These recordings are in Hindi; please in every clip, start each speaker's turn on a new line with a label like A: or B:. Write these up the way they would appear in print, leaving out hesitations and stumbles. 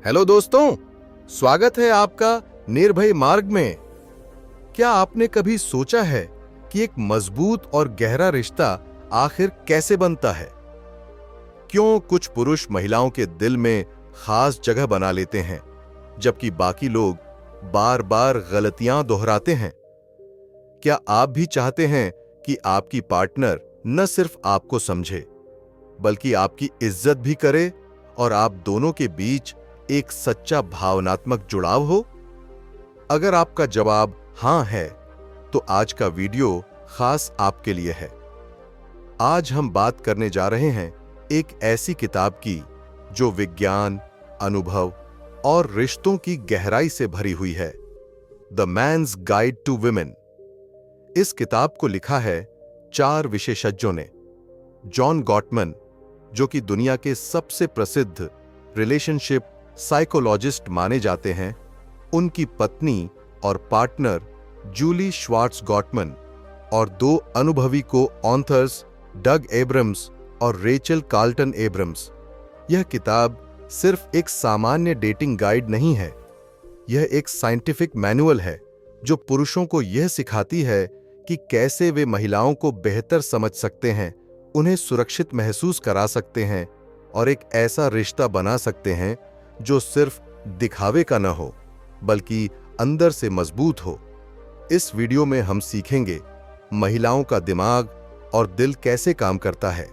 A: हेलो दोस्तों, स्वागत है आपका निर्भय मार्ग में। क्या आपने कभी सोचा है कि एक मजबूत और गहरा रिश्ता आखिर कैसे बनता है? क्यों कुछ पुरुष महिलाओं के दिल में खास जगह बना लेते हैं, जबकि बाकी लोग बार बार गलतियां दोहराते हैं? क्या आप भी चाहते हैं कि आपकी पार्टनर न सिर्फ आपको समझे, बल्कि आपकी इज्जत भी करे और आप दोनों के बीच एक सच्चा भावनात्मक जुड़ाव हो? अगर आपका जवाब हां है, तो आज का वीडियो खास आपके लिए है। आज हम बात करने जा रहे हैं एक ऐसी किताब की जो विज्ञान, अनुभव और रिश्तों की गहराई से भरी हुई है, the man's guide to women. इस किताब को लिखा है 4 विशेषज्ञों ने। जॉन गॉटमन, जो कि दुनिया के सबसे प्रसिद्ध रिलेशनशिप साइकोलॉजिस्ट माने जाते हैं, उनकी पत्नी और पार्टनर जूली श्वार्ट्ज गॉटमन और 2 अनुभवी को ऑथर्स डग एब्रम्स और रेचल कार्ल्टन एब्रम्स। यह किताब सिर्फ एक सामान्य डेटिंग गाइड नहीं है, यह एक साइंटिफिक मैनुअल है जो पुरुषों को यह सिखाती है कि कैसे वे महिलाओं को बेहतर समझ सकते हैं, उन्हें सुरक्षित महसूस करा सकते हैं और एक ऐसा रिश्ता बना सकते हैं जो सिर्फ दिखावे का न हो, बल्कि अंदर से मजबूत हो। इस वीडियो में हम सीखेंगे महिलाओं का दिमाग और दिल कैसे काम करता है,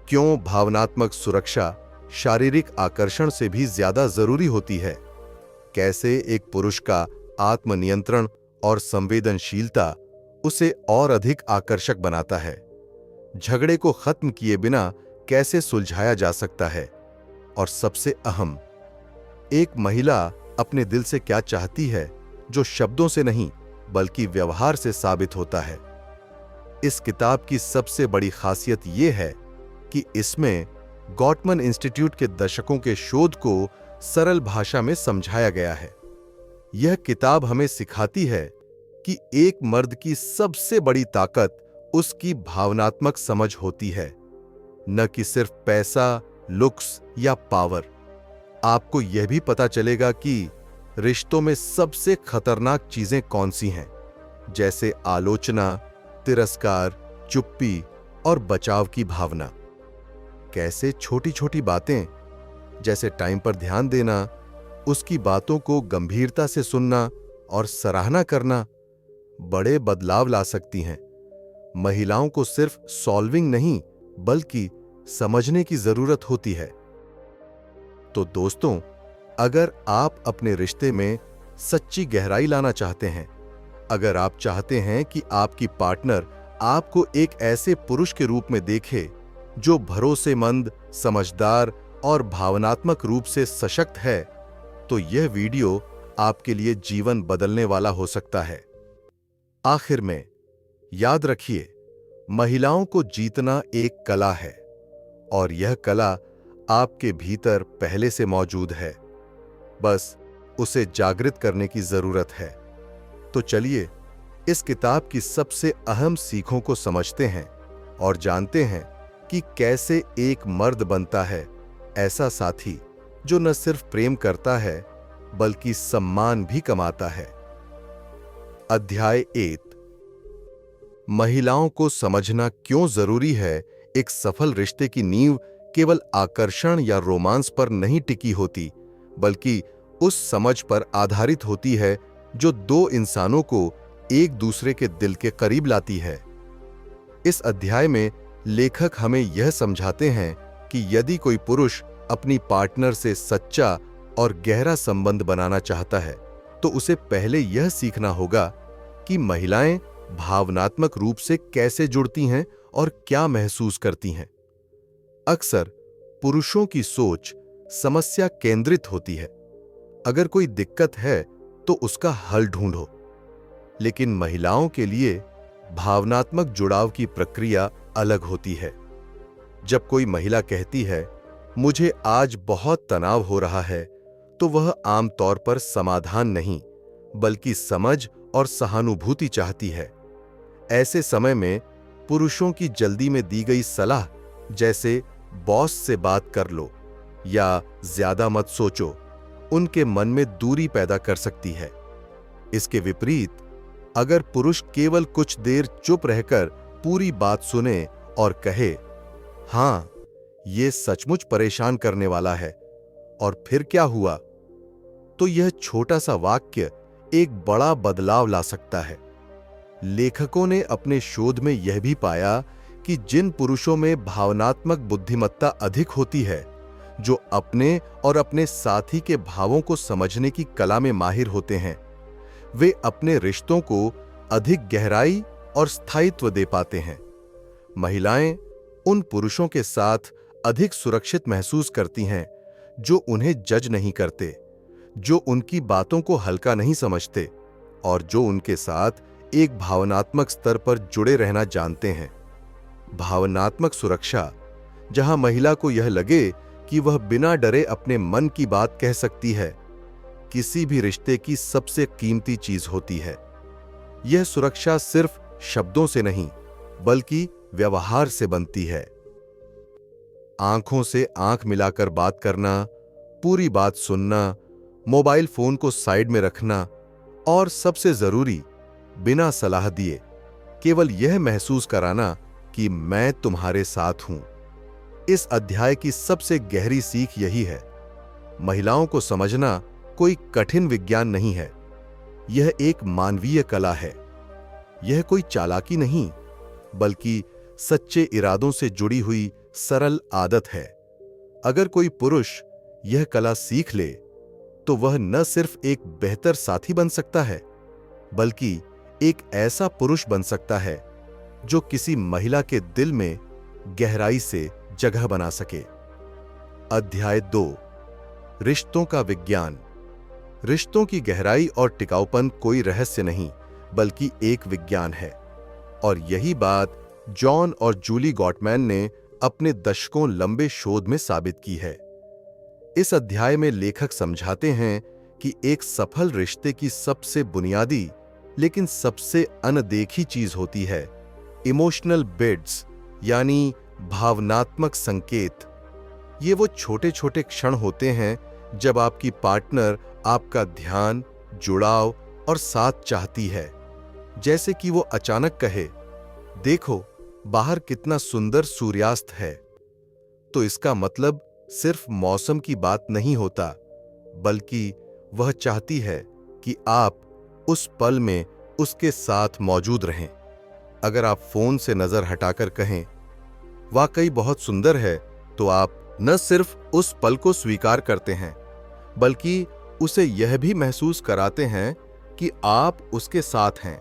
A: क्यों भावनात्मक सुरक्षा शारीरिक आकर्षण से भी ज्यादा जरूरी होती है, कैसे एक पुरुष का आत्मनियंत्रण और संवेदनशीलता उसे और अधिक आकर्षक बनाता है, झगड़े को खत्म किए बिना कैसे सुलझाया जा सकता है, और सबसे अहम, एक महिला अपने दिल से क्या चाहती है जो शब्दों से नहीं बल्कि व्यवहार से साबित होता है। इस किताब की सबसे बड़ी खासियत यह है कि इसमें गॉटमन इंस्टीट्यूट के दशकों के शोध को सरल भाषा में समझाया गया है। यह किताब हमें सिखाती है कि एक मर्द की सबसे बड़ी ताकत उसकी भावनात्मक समझ होती है, न कि सिर्फ पैसा, लुक्स या पावर। आपको यह भी पता चलेगा कि रिश्तों में सबसे खतरनाक चीजें कौन सी हैं, जैसे आलोचना, तिरस्कार, चुप्पी और बचाव की भावना। कैसे छोटी छोटी बातें, जैसे टाइम पर ध्यान देना, उसकी बातों को गंभीरता से सुनना और सराहना करना, बड़े बदलाव ला सकती हैं। महिलाओं को सिर्फ सॉल्विंग नहीं बल्कि समझने की जरूरत होती है। तो दोस्तों, अगर आप अपने रिश्ते में सच्ची गहराई लाना चाहते हैं, अगर आप चाहते हैं कि आपकी पार्टनर आपको एक ऐसे पुरुष के रूप में देखे जो भरोसेमंद, समझदार और भावनात्मक रूप से सशक्त है, तो यह वीडियो आपके लिए जीवन बदलने वाला हो सकता है। आखिर में याद रखिए, महिलाओं को जीतना एक कला है और यह कला आपके भीतर पहले से मौजूद है, बस उसे जागृत करने की जरूरत है। तो चलिए इस किताब की सबसे अहम सीखों को समझते हैं और जानते हैं कि कैसे एक मर्द बनता है ऐसा साथी जो न सिर्फ प्रेम करता है बल्कि सम्मान भी कमाता है। अध्याय 1, महिलाओं को समझना क्यों जरूरी है। एक सफल रिश्ते की नींव केवल आकर्षण या रोमांस पर नहीं टिकी होती, बल्कि उस समझ पर आधारित होती है जो 2 इंसानों को एक दूसरे के दिल के करीब लाती है। इस अध्याय में लेखक हमें यह समझाते हैं कि यदि कोई पुरुष अपनी पार्टनर से सच्चा और गहरा संबंध बनाना चाहता है, तो उसे पहले यह सीखना होगा कि महिलाएं भावनात्मक रूप से कैसे जुड़ती हैं और क्या महसूस करती हैं। अक्सर पुरुषों की सोच समस्या केंद्रित होती है, अगर कोई दिक्कत है तो उसका हल ढूंढो, लेकिन महिलाओं के लिए भावनात्मक जुड़ाव की प्रक्रिया अलग होती है। जब कोई महिला कहती है, मुझे आज बहुत तनाव हो रहा है, तो वह आमतौर पर समाधान नहीं बल्कि समझ और सहानुभूति चाहती है। ऐसे समय में पुरुषों की जल्दी में दी गई सलाह, जैसे बॉस से बात कर लो या ज्यादा मत सोचो, उनके मन में दूरी पैदा कर सकती है। इसके विपरीत, अगर पुरुष केवल कुछ देर चुप रहकर पूरी बात सुने और कहे, हां, यह सचमुच परेशान करने वाला है, और फिर क्या हुआ, तो यह छोटा सा वाक्य एक बड़ा बदलाव ला सकता है। लेखकों ने अपने शोध में यह भी पाया कि जिन पुरुषों में भावनात्मक बुद्धिमत्ता अधिक होती है, जो अपने और अपने साथी के भावों को समझने की कला में माहिर होते हैं, वे अपने रिश्तों को अधिक गहराई और स्थायित्व दे पाते हैं। महिलाएं उन पुरुषों के साथ अधिक सुरक्षित महसूस करती हैं जो उन्हें जज नहीं करते, जो उनकी बातों को हल्का नहीं समझते और जो उनके साथ एक भावनात्मक स्तर पर जुड़े रहना जानते हैं। भावनात्मक सुरक्षा, जहां महिला को यह लगे कि वह बिना डरे अपने मन की बात कह सकती है, किसी भी रिश्ते की सबसे कीमती चीज होती है। यह सुरक्षा सिर्फ शब्दों से नहीं, बल्कि व्यवहार से बनती है। आंखों से आंख मिलाकर बात करना, पूरी बात सुनना, मोबाइल फोन को साइड में रखना और सबसे जरूरी, बिना सलाह दिए केवल यह महसूस कराना कि मैं तुम्हारे साथ हूं। इस अध्याय की सबसे गहरी सीख यही है। महिलाओं को समझना कोई कठिन विज्ञान नहीं है, यह एक मानवीय कला है। यह कोई चालाकी नहीं, बल्कि सच्चे इरादों से जुड़ी हुई सरल आदत है। अगर कोई पुरुष यह कला सीख ले, तो वह न सिर्फ एक बेहतर साथी बन सकता है, बल्कि एक ऐसा पुरुष बन सकता है जो किसी महिला के दिल में गहराई से जगह बना सके। अध्याय 2, रिश्तों का विज्ञान। रिश्तों की गहराई और टिकाऊपन कोई रहस्य नहीं, बल्कि एक विज्ञान है। और यही बात जॉन और जूली गॉटमैन ने अपने दशकों लंबे शोध में साबित की है। इस अध्याय में लेखक समझाते हैं कि एक सफल रिश्ते की सबसे बुनियादी लेकिन सबसे अनदेखी चीज होती है इमोशनल बिड्स, यानी भावनात्मक संकेत। ये वो छोटे छोटे क्षण होते हैं जब आपकी पार्टनर आपका ध्यान, जुड़ाव और साथ चाहती है। जैसे कि वो अचानक कहे, देखो बाहर कितना सुंदर सूर्यास्त है, तो इसका मतलब सिर्फ मौसम की बात नहीं होता, बल्कि वह चाहती है कि आप उस पल में उसके साथ मौजूद रहें। अगर आप फोन से नजर हटाकर कहें, वाकई बहुत सुंदर है, तो आप न सिर्फ उस पल को स्वीकार करते हैं, बल्कि उसे यह भी महसूस कराते हैं कि आप उसके साथ हैं।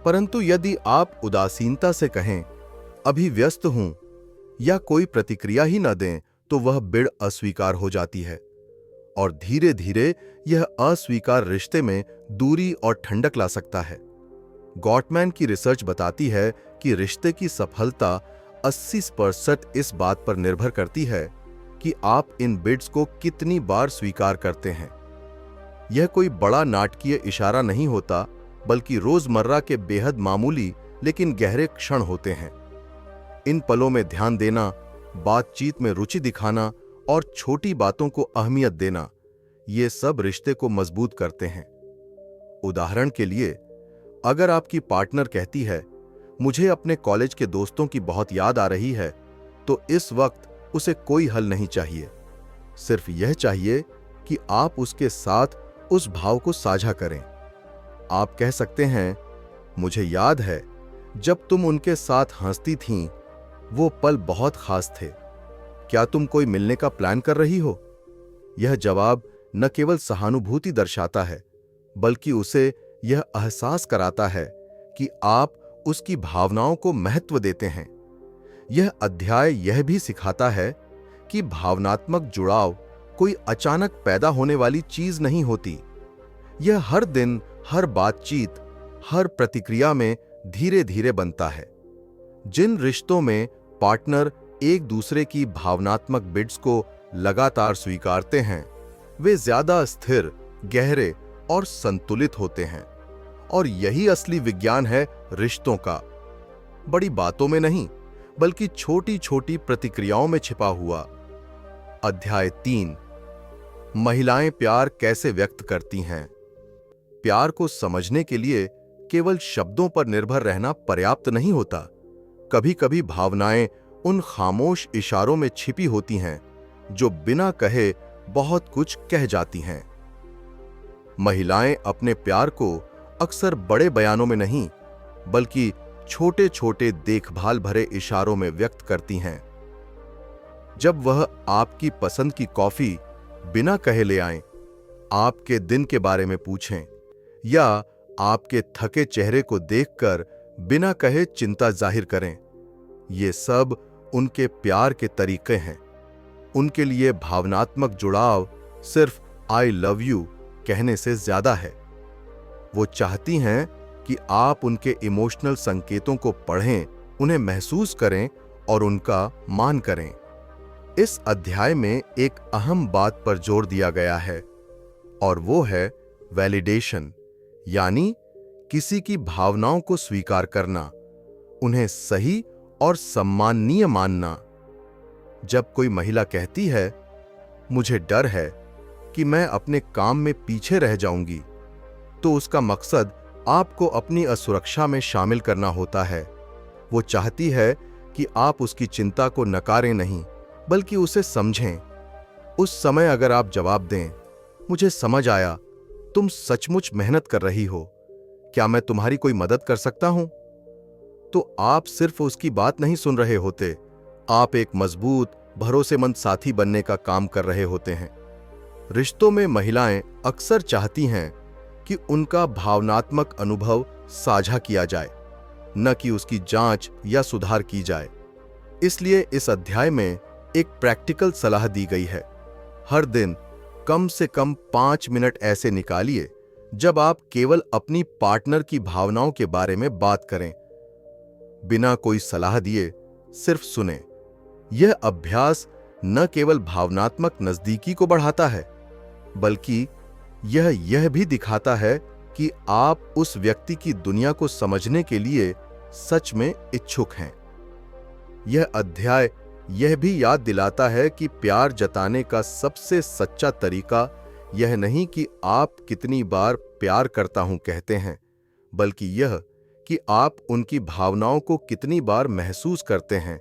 A: परंतु यदि आप उदासीनता से कहें, अभी व्यस्त हूं, या कोई प्रतिक्रिया ही न दें, तो वह बिड़ अस्वीकार हो जाती है और धीरे धीरे यह अस्वीकार रिश्ते में दूरी और ठंडक ला सकता है। गॉटमैन की रिसर्च बताती है कि रिश्ते की सफलता 80% इस बात पर निर्भर करती है कि आप इन बिड्स को कितनी बार स्वीकार करते हैं। यह कोई बड़ा नाटकीय इशारा नहीं होता, बल्कि रोजमर्रा के बेहद मामूली लेकिन गहरे क्षण होते हैं। इन पलों में ध्यान देना, बातचीत में रुचि दिखाना और छोटी बातों को अहमियत देना, ये सब रिश्ते को मजबूत करते हैं। उदाहरण के लिए, अगर आपकी पार्टनर कहती है, मुझे अपने कॉलेज के दोस्तों की बहुत याद आ रही है, तो इस वक्त उसे कोई हल नहीं चाहिए। सिर्फ यह चाहिए कि आप उसके साथ उस भाव को साझा करें। आप कह सकते हैं, मुझे याद है जब तुम उनके साथ हंसती थीं, वो पल बहुत खास थे। क्या तुम कोई मिलने का प्लान कर रही हो? यह जवाब न केवल सहानुभूति दर्शाता है, बल्कि उसे यह एहसास कराता है कि आप उसकी भावनाओं को महत्व देते हैं। यह अध्याय यह भी सिखाता है कि भावनात्मक जुड़ाव कोई अचानक पैदा होने वाली चीज नहीं होती। यह हर दिन, हर बातचीत, हर प्रतिक्रिया में धीरे धीरे बनता है। जिन रिश्तों में पार्टनर एक दूसरे की भावनात्मक बिड्स को लगातार स्वीकारते हैं, वे ज्यादा स्थिर, गहरे और संतुलित होते हैं। और यही असली विज्ञान है रिश्तों का। बड़ी बातों में नहीं, बल्कि छोटी छोटी प्रतिक्रियाओं में छिपा हुआ। अध्याय 3, महिलाएं प्यार कैसे व्यक्त करती हैं? प्यार को समझने के लिए केवल शब्दों पर निर्भर रहना पर्याप्त नहीं होता। कभी-कभी भावनाएं उन खामोश इशारों में छिपी होती हैं जो बिना कहे बहुत कुछ कह जाती हैं। महिलाएं अपने प्यार को अक्सर बड़े बयानों में नहीं, बल्कि छोटे-छोटे देखभाल भरे इशारों में व्यक्त करती हैं। जब वह आपकी पसंद की कॉफी बिना कहे ले आएं, आपके दिन के बारे में पूछें या आपके थके चेहरे को देखकर बिना कहे चिंता जाहिर करें, ये सब उनके प्यार के तरीके हैं। उनके लिए भावनात्मक जुड़ाव सिर्फ आई लव यू कहने से ज्यादा है। वो चाहती हैं कि आप उनके इमोशनल संकेतों को पढ़ें, उन्हें महसूस करें और उनका मान करें। इस अध्याय में एक अहम बात पर जोर दिया गया है और वो है वैलिडेशन, यानी किसी की भावनाओं को स्वीकार करना, उन्हें सही और सम्माननीय मानना। जब कोई महिला कहती है, मुझे डर है कि मैं अपने काम में पीछे रह जाऊंगी, तो उसका मकसद आपको अपनी असुरक्षा में शामिल करना होता है। वो चाहती है कि आप उसकी चिंता को नकारें नहीं, बल्कि उसे समझें। उस समय अगर आप जवाब दें, मुझे समझ आया, तुम सचमुच मेहनत कर रही हो, क्या मैं तुम्हारी कोई मदद कर सकता हूं? तो आप सिर्फ उसकी बात नहीं सुन रहे होते, आप एक मजबूत, भरोसेमंद साथी बनने का काम कर रहे होते हैं। रिश्तों में महिलाएं अक्सर चाहती हैं कि उनका भावनात्मक अनुभव साझा किया जाए, न कि उसकी जांच या सुधार की जाए। इसलिए इस अध्याय में एक प्रैक्टिकल सलाह दी गई है। हर दिन कम से कम 5 मिनट ऐसे निकालिए जब आप केवल अपनी पार्टनर की भावनाओं के बारे में बात करें, बिना कोई सलाह दिए सिर्फ सुने। यह अभ्यास न केवल भावनात्मक नजदीकी को बढ़ाता है, बल्कि यह भी दिखाता है कि आप उस व्यक्ति की दुनिया को समझने के लिए सच में इच्छुक हैं। यह अध्याय यह भी याद दिलाता है कि प्यार जताने का सबसे सच्चा तरीका यह नहीं कि आप कितनी बार प्यार करता हूं कहते हैं, बल्कि यह कि आप उनकी भावनाओं को कितनी बार महसूस करते हैं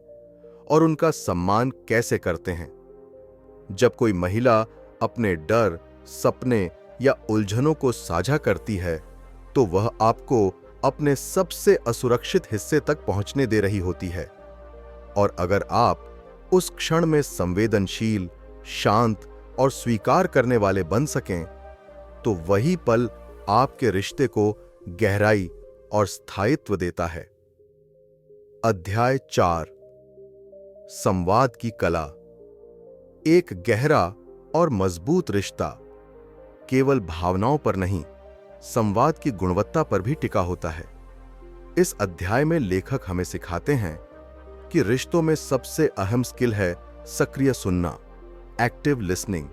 A: और उनका सम्मान कैसे करते हैं। जब कोई महिला अपने डर, सपने या उलझनों को साझा करती है, तो वह आपको अपने सबसे असुरक्षित हिस्से तक पहुंचने दे रही होती है। और अगर आप उस क्षण में संवेदनशील, शांत और स्वीकार करने वाले बन सकें, तो वही पल आपके रिश्ते को गहराई और स्थायित्व देता है। अध्याय 4, संवाद की कला। एक गहरा और मजबूत रिश्ता केवल भावनाओं पर नहीं, संवाद की गुणवत्ता पर भी टिका होता है। इस अध्याय में लेखक हमें सिखाते हैं कि रिश्तों में सबसे अहम स्किल है सक्रिय सुनना, एक्टिव लिसनिंग।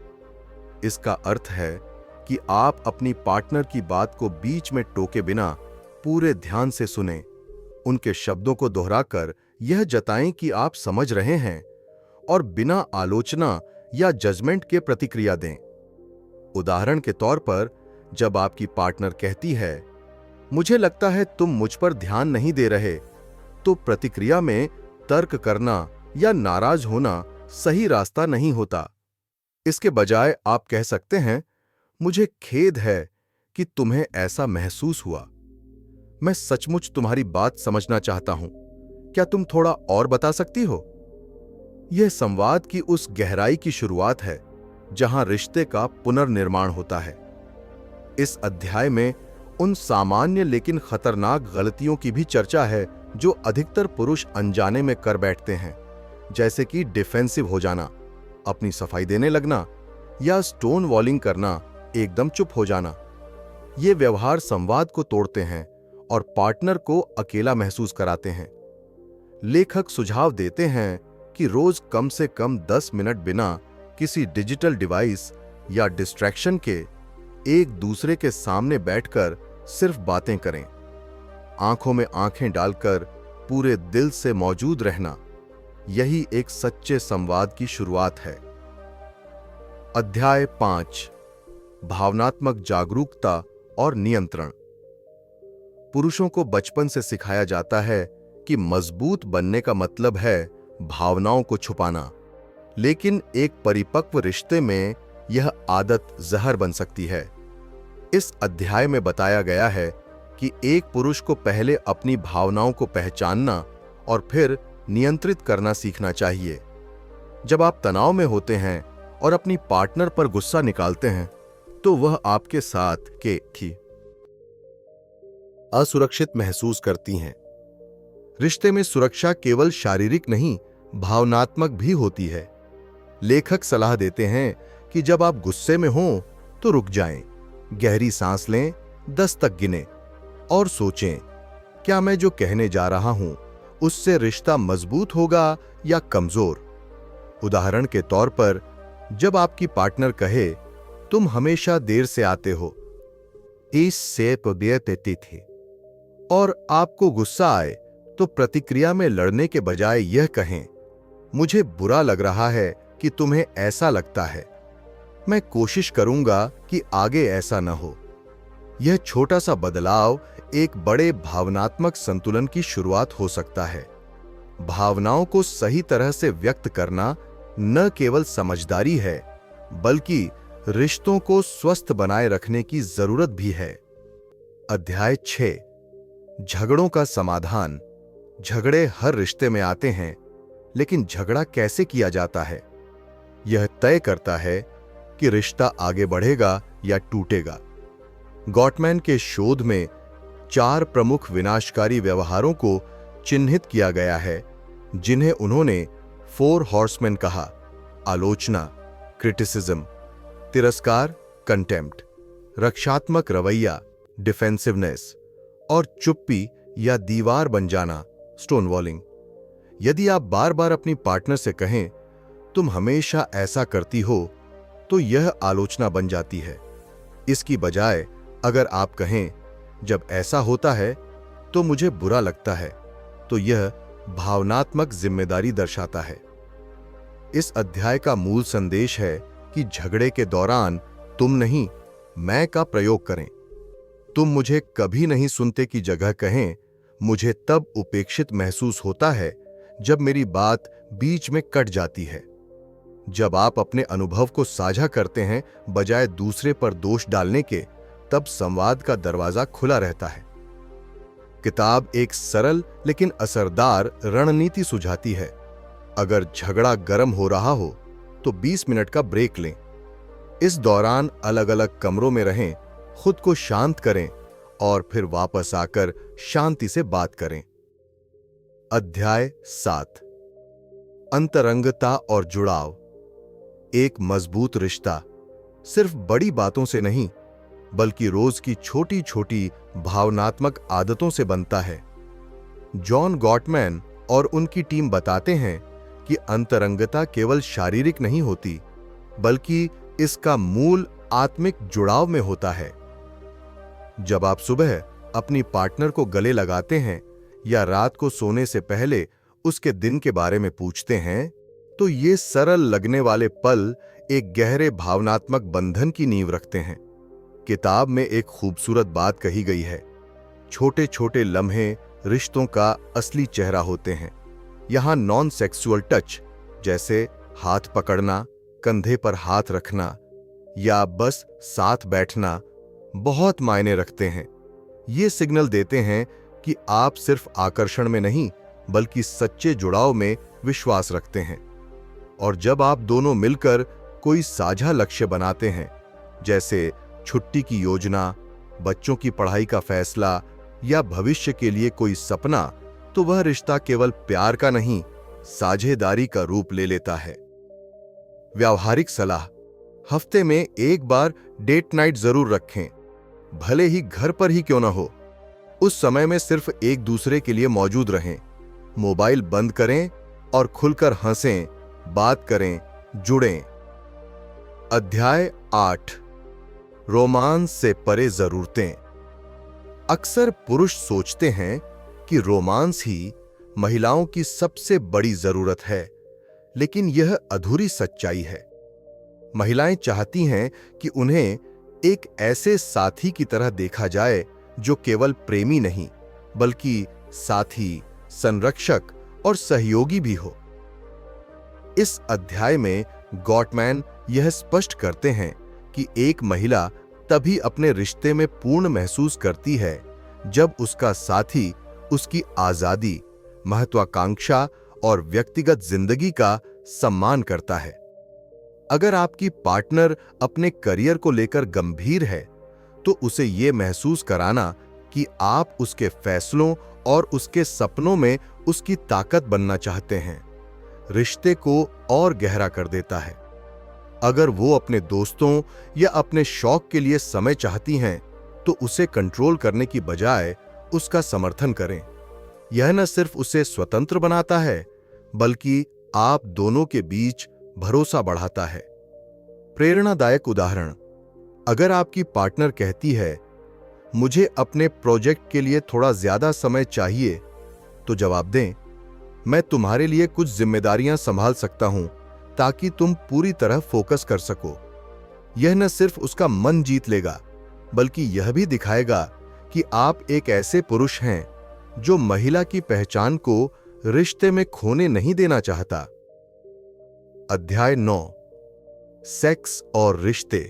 A: इसका अर्थ है कि आप अपनी पार्टनर की बात को बीच में टोके बिना पूरे ध्यान से सुनें, उनके शब्दों को दोहराकर यह जताएं कि आप समझ रहे हैं और बिना आलोचना या जजमेंट के प्रतिक्रिया दें। उदाहरण के तौर पर, जब आपकी पार्टनर कहती है, मुझे लगता है तुम मुझ पर ध्यान नहीं दे रहे, तो प्रतिक्रिया में तर्क करना या नाराज होना सही रास्ता नहीं होता। इसके बजाय आप कह सकते हैं, मुझे खेद है कि तुम्हें ऐसा महसूस हुआ। मैं सचमुच तुम्हारी बात समझना चाहता हूं, क्या तुम थोड़ा और बता सकती हो? यह संवाद की उस गहराई की शुरुआत है जहां रिश्ते का पुनर्निर्माण होता है। इस अध्याय में उन सामान्य लेकिन खतरनाक गलतियों की भी चर्चा है जो अधिकतर पुरुष अनजाने में कर बैठते हैं, जैसे कि डिफेंसिव हो जाना, अपनी सफाई देने लगना या स्टोन वॉलिंग करना, एकदम चुप हो जाना। ये व्यवहार संवाद को तोड़ते हैं और पार्टनर को अकेला महसूस कराते हैं। लेखक सुझाव देते हैं कि रोज कम से कम 10 मिनट बिना किसी डिजिटल डिवाइस या डिस्ट्रैक्शन के एक दूसरे के सामने बैठकर सिर्फ बातें करें। आंखों में आंखें डालकर पूरे दिल से मौजूद रहना, यही एक सच्चे संवाद की शुरुआत है। अध्याय 5 भावनात्मक जागरूकता और नियंत्रण। पुरुषों को बचपन से सिखाया जाता है कि मजबूत बनने का मतलब है भावनाओं को छुपाना, लेकिन एक परिपक्व रिश्ते में यह आदत जहर बन सकती है। इस अध्याय में बताया गया है कि एक पुरुष को पहले अपनी भावनाओं को पहचानना और फिर नियंत्रित करना सीखना चाहिए। जब आप तनाव में होते हैं और अपनी पार्टनर पर गुस्सा निकालते हैं, तो वह आपके साथ की असुरक्षित महसूस करती हैं। रिश्ते में सुरक्षा केवल शारीरिक नहीं, भावनात्मक भी होती है। लेखक सलाह देते हैं कि जब आप गुस्से में हों तो रुक जाएं, गहरी सांस लें, 10 तक गिनें और सोचें, क्या मैं जो कहने जा रहा हूं उससे रिश्ता मजबूत होगा या कमजोर। उदाहरण के तौर पर, जब आपकी पार्टनर कहे, तुम हमेशा देर से आते हो, इससे देती थी, और आपको गुस्सा आए, तो प्रतिक्रिया में लड़ने के बजाय यह कहें, मुझे बुरा लग रहा है कि तुम्हें ऐसा लगता है, मैं कोशिश करूंगा कि आगे ऐसा न हो। यह छोटा सा बदलाव एक बड़े भावनात्मक संतुलन की शुरुआत हो सकता है। भावनाओं को सही तरह से व्यक्त करना न केवल समझदारी है, बल्कि रिश्तों को स्वस्थ बनाए रखने की जरूरत भी है। अध्याय 6 झगड़ों का समाधान। झगड़े हर रिश्ते में आते हैं, लेकिन झगड़ा कैसे किया जाता है, यह तय करता है कि रिश्ता आगे बढ़ेगा या टूटेगा। गॉटमैन के शोध में 4 प्रमुख विनाशकारी व्यवहारों को चिन्हित किया गया है, जिन्हें उन्होंने 4 हॉर्समैन कहा: आलोचना, क्रिटिसिज्म, तिरस्कार, कंटेम्प्ट, रक्षात्मक रवैया, डिफेंसिवनेस, और चुप्पी या दीवार बन जाना, स्टोनवॉलिंग। यदि आप बार बार अपनी पार्टनर से कहें, तुम हमेशा ऐसा करती हो, तो यह आलोचना बन जाती है। इसकी बजाय अगर आप कहें, जब ऐसा होता है तो मुझे बुरा लगता है, तो यह भावनात्मक जिम्मेदारी दर्शाता है। इस अध्याय का मूल संदेश है कि झगड़े के दौरान तुम नहीं, मैं का प्रयोग करें। तुम मुझे कभी नहीं सुनते की जगह कहें, मुझे तब उपेक्षित महसूस होता है जब मेरी बात बीच में कट जाती है। जब आप अपने अनुभव को साझा करते हैं बजाय दूसरे पर दोष डालने के, तब संवाद का दरवाजा खुला रहता है। किताब एक सरल लेकिन असरदार रणनीति सुझाती है। अगर झगड़ा गर्म हो रहा हो तो 20 मिनट का ब्रेक लें। इस दौरान अलग अलग कमरों में रहें, खुद को शांत करें और फिर वापस आकर शांति से बात करें। अध्याय 7 अंतरंगता और जुड़ाव। एक मजबूत रिश्ता सिर्फ बड़ी बातों से नहीं, बल्कि रोज की छोटी छोटी भावनात्मक आदतों से बनता है। जॉन गॉटमैन और उनकी टीम बताते हैं कि अंतरंगता केवल शारीरिक नहीं होती, बल्कि इसका मूल आत्मिक जुड़ाव में होता है। जब आप सुबह अपनी पार्टनर को गले लगाते हैं या रात को सोने से पहले उसके दिन के बारे में पूछते हैं, तो ये सरल लगने वाले पल एक गहरे भावनात्मक बंधन की नींव रखते हैं। किताब में एक खूबसूरत बात कही गई है, छोटे छोटे लम्हे रिश्तों का असली चेहरा होते हैं। यहां नॉन सेक्सुअल टच, जैसे हाथ पकड़ना, कंधे पर हाथ रखना या बस साथ बैठना, बहुत मायने रखते हैं। ये सिग्नल देते हैं कि आप सिर्फ आकर्षण में नहीं, बल्कि सच्चे जुड़ाव में विश्वास रखते हैं। और जब आप दोनों मिलकर कोई साझा लक्ष्य बनाते हैं, जैसे छुट्टी की योजना, बच्चों की पढ़ाई का फैसला या भविष्य के लिए कोई सपना, तो वह रिश्ता केवल प्यार का नहीं, साझेदारी का रूप ले लेता है। व्यावहारिक सलाह। हफ्ते में एक बार डेट नाइट जरूर रखें, भले ही घर पर ही क्यों ना हो। उस समय में सिर्फ एक दूसरे के लिए मौजूद रहें। मोबाइल बंद करें और खुलकर हंसें, बात करें, जुड़ें। अध्याय 8 रोमांस से परे जरूरतें। अक्सर पुरुष सोचते हैं कि रोमांस ही महिलाओं की सबसे बड़ी जरूरत है, लेकिन यह अधूरी सच्चाई है। महिलाएं चाहती हैं कि उन्हें एक ऐसे साथी की तरह देखा जाए जो केवल प्रेमी नहीं बल्कि साथी, संरक्षक और सहयोगी भी हो। इस अध्याय में गॉटमैन यह स्पष्ट करते हैं कि एक महिला तभी अपने रिश्ते में पूर्ण महसूस करती है जब उसका साथी उसकी आजादी, महत्वाकांक्षा और व्यक्तिगत जिंदगी का सम्मान करता है। अगर आपकी पार्टनर अपने करियर को लेकर गंभीर है, तो उसे यह महसूस कराना कि आप उसके फैसलों और उसके सपनों में उसकी ताकत बनना चाहते हैं, रिश्ते को और गहरा कर देता है। अगर वो अपने दोस्तों या अपने शौक के लिए समय चाहती हैं, तो उसे कंट्रोल करने की बजाय उसका समर्थन करें। यह न सिर्फ उसे स्वतंत्र बनाता है, बल्कि आप दोनों के बीच भरोसा बढ़ाता है। प्रेरणादायक उदाहरण: अगर आपकी पार्टनर कहती है, मुझे अपने प्रोजेक्ट के लिए थोड़ा ज्यादा समय चाहिए, तो जवाब दें, मैं तुम्हारे लिए कुछ जिम्मेदारियां संभाल सकता हूं ताकि तुम पूरी तरह फोकस कर सको। यह न सिर्फ उसका मन जीत लेगा, बल्कि यह भी दिखाएगा कि आप एक ऐसे पुरुष हैं जो महिला की पहचान को रिश्ते में खोने नहीं देना चाहता। अध्याय 9: सेक्स और रिश्ते।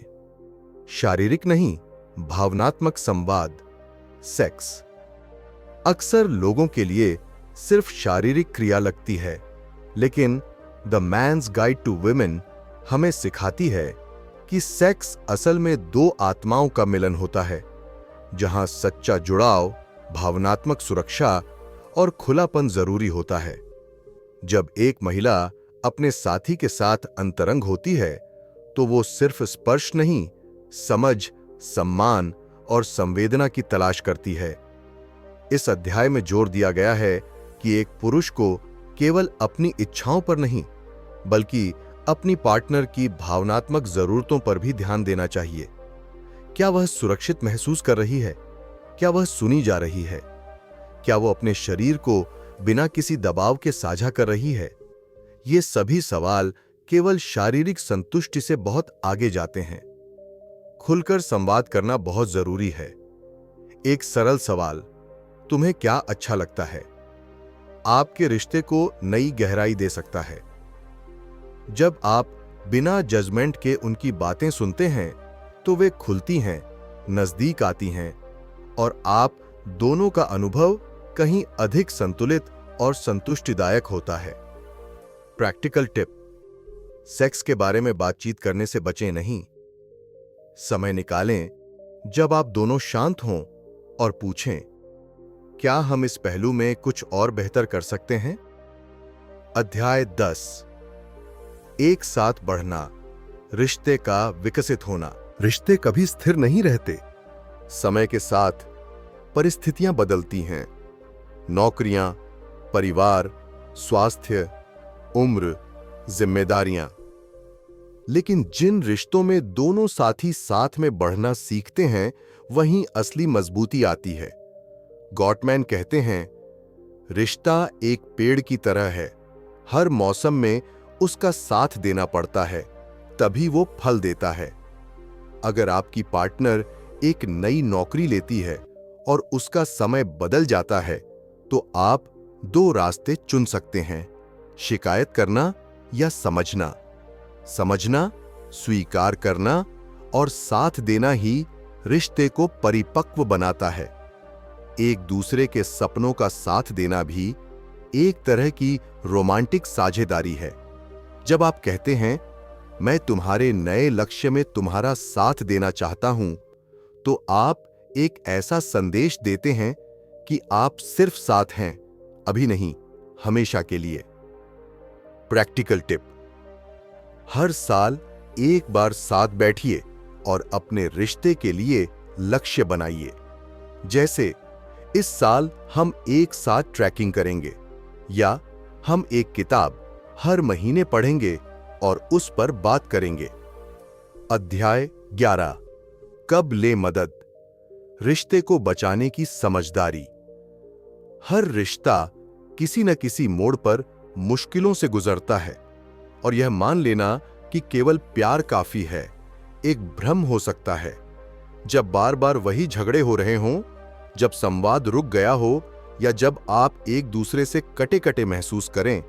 A: शारीरिक नहीं, भावनात्मक संवाद। सेक्स अक्सर लोगों के लिए सिर्फ शारीरिक क्रिया लगती है, लेकिन the man's guide to women हमें सिखाती है कि सेक्स असल में दो आत्माओं का मिलन होता है, जहां सच्चा जुड़ाव, भावनात्मक सुरक्षा और खुलापन जरूरी होता है। जब एक महिला अपने साथी के साथ अंतरंग होती है, तो वो सिर्फ स्पर्श नहीं, समझ, सम्मान और संवेदना की तलाश करती है। इस अध्याय में जोर दिया गया है कि एक पुरुष को केवल अपनी इच्छाओं पर नहीं, बल्कि अपनी पार्टनर की भावनात्मक जरूरतों पर भी ध्यान देना चाहिए। क्या वह सुरक्षित महसूस कर रही है? क्या वह सुनी जा रही है? क्या वो अपने शरीर को बिना किसी दबाव के साझा कर रही है? ये सभी सवाल केवल शारीरिक संतुष्टि से बहुत आगे जाते हैं। खुलकर संवाद करना बहुत जरूरी है। एक सरल सवाल, तुम्हें क्या अच्छा लगता है, आपके रिश्ते को नई गहराई दे सकता है। जब आप बिना जजमेंट के उनकी बातें सुनते हैं, तो वे खुलती हैं, नजदीक आती हैं और आप दोनों का अनुभव कहीं अधिक संतुलित और संतुष्टिदायक होता है। प्रैक्टिकल टिप: सेक्स के बारे में बातचीत करने से बचें नहीं। समय निकालें जब आप दोनों शांत हों और पूछें, क्या हम इस पहलू में कुछ और बेहतर कर सकते हैं? अध्याय 10: एक साथ बढ़ना, रिश्ते का विकसित होना। रिश्ते कभी स्थिर नहीं रहते। समय के साथ परिस्थितियां बदलती हैं। नौकरियां, परिवार, स्वास्थ्य, उम्र, जिम्मेदारियां। लेकिन जिन रिश्तों में दोनों साथी साथ में बढ़ना सीखते हैं, वहीं असली मजबूती आती है। गॉटमैन कहते हैं, रिश्ता एक पेड़ की तरह है, हर मौसम में उसका साथ देना पड़ता है, तभी वो फल देता है। अगर आपकी पार्टनर एक नई नौकरी लेती है और उसका समय बदल जाता है, तो आप दो रास्ते चुन सकते हैं: शिकायत करना या समझना। समझना, स्वीकार करना और साथ देना ही रिश्ते को परिपक्व बनाता है। एक दूसरे के सपनों का साथ देना भी एक तरह की रोमांटिक साझेदारी है। जब आप कहते हैं, मैं तुम्हारे नए लक्ष्य में तुम्हारा साथ देना चाहता हूं, तो आप एक ऐसा संदेश देते हैं कि आप सिर्फ साथ हैं, अभी नहीं, हमेशा के लिए। प्रैक्टिकल टिप: हर साल एक बार साथ बैठिए और अपने रिश्ते के लिए लक्ष्य बनाइए। जैसे, इस साल हम एक साथ ट्रैकिंग करेंगे, या हम एक किताब हर महीने पढ़ेंगे और उस पर बात करेंगे। अध्याय 11: कब ले मदद, रिश्ते को बचाने की समझदारी। हर रिश्ता किसी न किसी मोड़ पर मुश्किलों से गुजरता है, और यह मान लेना कि केवल प्यार काफी है एक भ्रम हो सकता है। जब बार बार वही झगड़े हो रहे हों, जब संवाद रुक गया हो या जब आप एक दूसरे से कटे कटे महसूस करें,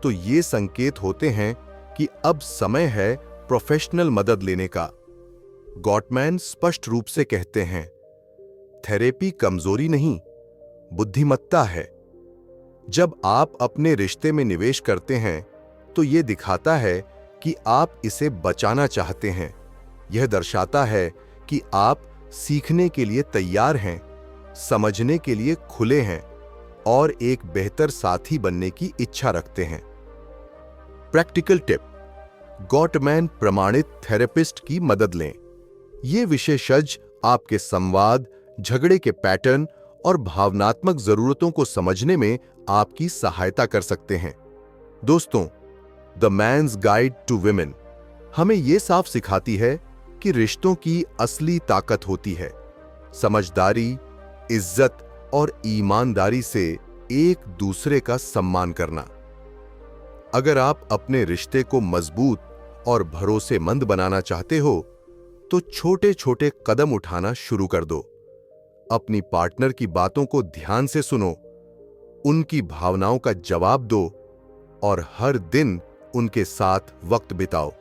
A: तो ये संकेत होते हैं कि अब समय है प्रोफेशनल मदद लेने का। गॉटमैन स्पष्ट रूप से कहते हैं, थेरेपी कमजोरी नहीं, बुद्धिमत्ता है। जब आप अपने रिश्ते में निवेश करते हैं तो यह दिखाता है कि आप इसे बचाना चाहते हैं। यह दर्शाता है कि आप सीखने के लिए तैयार हैं, समझने के लिए खुले हैं और एक बेहतर साथी बनने की इच्छा रखते हैं। प्रैक्टिकल टिप: गॉटमैन प्रमाणित थेरेपिस्ट की मदद लें। ये विशेषज्ञ आपके संवाद, झगड़े के पैटर्न और भावनात्मक जरूरतों को समझने में आपकी सहायता कर सकते हैं। दोस्तों, the man's guide to women हमें यह साफ सिखाती है कि रिश्तों की असली ताकत होती है समझदारी, इज्जत और ईमानदारी से एक दूसरे का सम्मान करना। अगर आप अपने रिश्ते को मजबूत और भरोसेमंद बनाना चाहते हो, तो छोटे छोटे कदम उठाना शुरू कर दो। अपनी पार्टनर की बातों को ध्यान से सुनो, उनकी भावनाओं का जवाब दो और हर दिन उनके साथ वक्त बिताओ।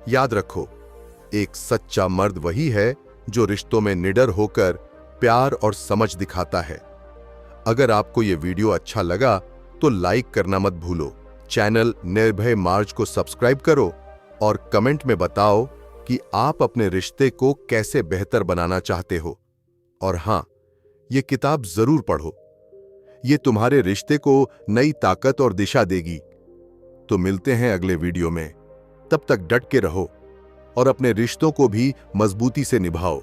A: याद रखो, एक सच्चा मर्द वही है जो रिश्तों में निडर होकर प्यार और समझ दिखाता है। अगर आपको यह वीडियो अच्छा लगा तो लाइक करना मत भूलो। चैनल निर्भय मार्ग को सब्सक्राइब करो और कमेंट में बताओ कि आप अपने रिश्ते को कैसे बेहतर बनाना चाहते हो। और हां, यह किताब जरूर पढ़ो, यह तुम्हारे रिश्ते को नई ताकत और दिशा देगी। तो मिलते हैं अगले वीडियो में। तब तक डट के रहो और अपने रिश्तों को भी मजबूती से निभाओ।